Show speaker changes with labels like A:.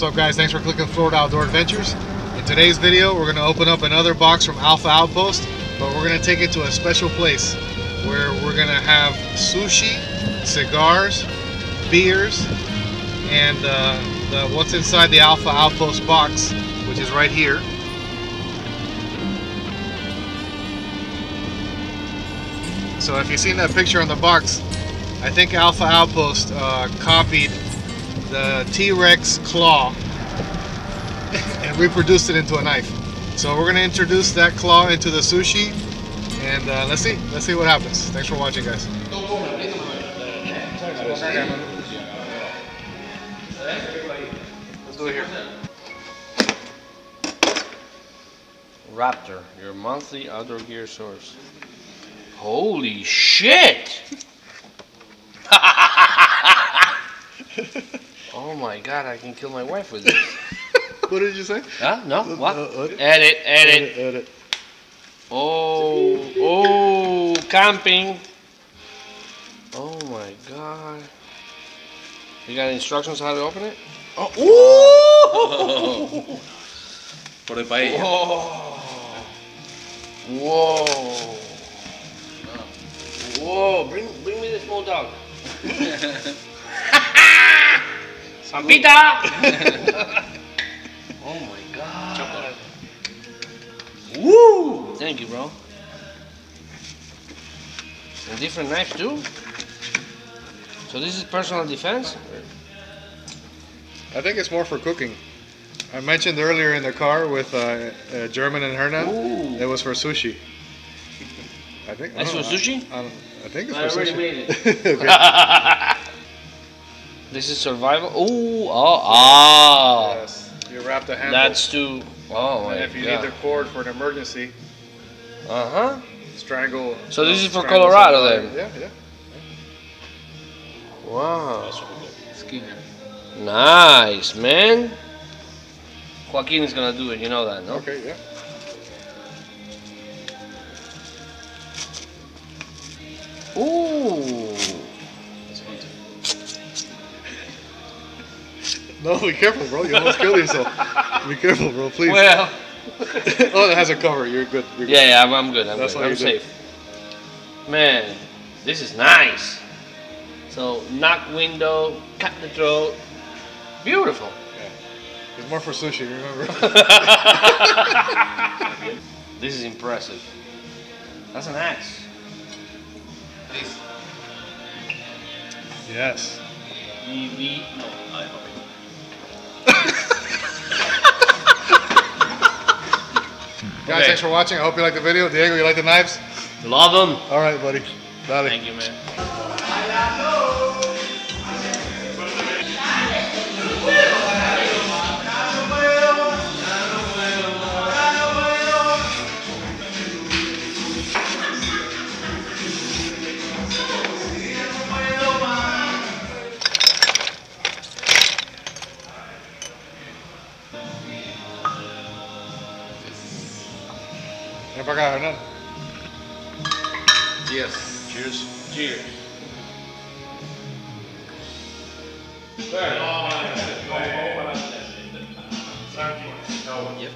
A: up, guys? Thanks for clicking Florida Outdoor Adventures. In today's video, we're going to open up another box from Alpha Outpost, but we're going to take it to a special place where we're going to have sushi, cigars, beers, and what's inside the Alpha Outpost box, which is right here. So if you've seen that picture on the box, I think Alpha Outpost copied the T-Rex claw and reproduced it into a knife. So we're going to introduce that claw into the sushi, and let's see what happens. Thanks for watching, guys. Let's do it here.
B: Raptor, your monthly outdoor gear source. Holy shit! Oh my god, I can kill my wife with this.
A: What did you say?
B: Huh? No? What? Edit. Oh, camping. Oh my god. You got instructions how to open it?
C: Oh! Por el paella.
B: Whoa. Whoa, bring me the small dog. Pampita! Oh my god. Woo! Thank you, bro. And different knives too? So this is personal defense?
A: I think it's more for cooking. I mentioned earlier in the car with German and Hernan, it was for sushi. I think
B: that's for sushi?
A: I think it's
B: I
A: for
B: already
A: sushi.
B: made it. This is survival.
A: Yes. You wrap the handle.
B: That's too. Oh my god.
A: And if you need the cord for an emergency. Strangle.
B: So this is for Colorado then?
A: Yeah.
B: Wow. Nice, man. Joaquin is gonna do it, you know that, no?
A: Okay, yeah.
B: Ooh.
A: No, be careful, bro. You almost killed yourself. Be careful, bro, please.
B: Well.
A: Oh, it has a cover. You're good. You're good.
B: Yeah, I'm good. I'm safe. Man, this is nice. So, knock window, cut the throat. Beautiful.
A: Yeah. It's more for sushi, remember?
B: This is impressive. That's an axe.
A: Yes. Guys, thanks for watching. I hope you liked the video. Diego, you like the knives?
B: Love them.
A: All right, buddy. Dale.
B: Thank you, man.
A: Ven para acá, Hernán.
C: Cheers.
A: Cheers.
B: Cheers.
C: Yep.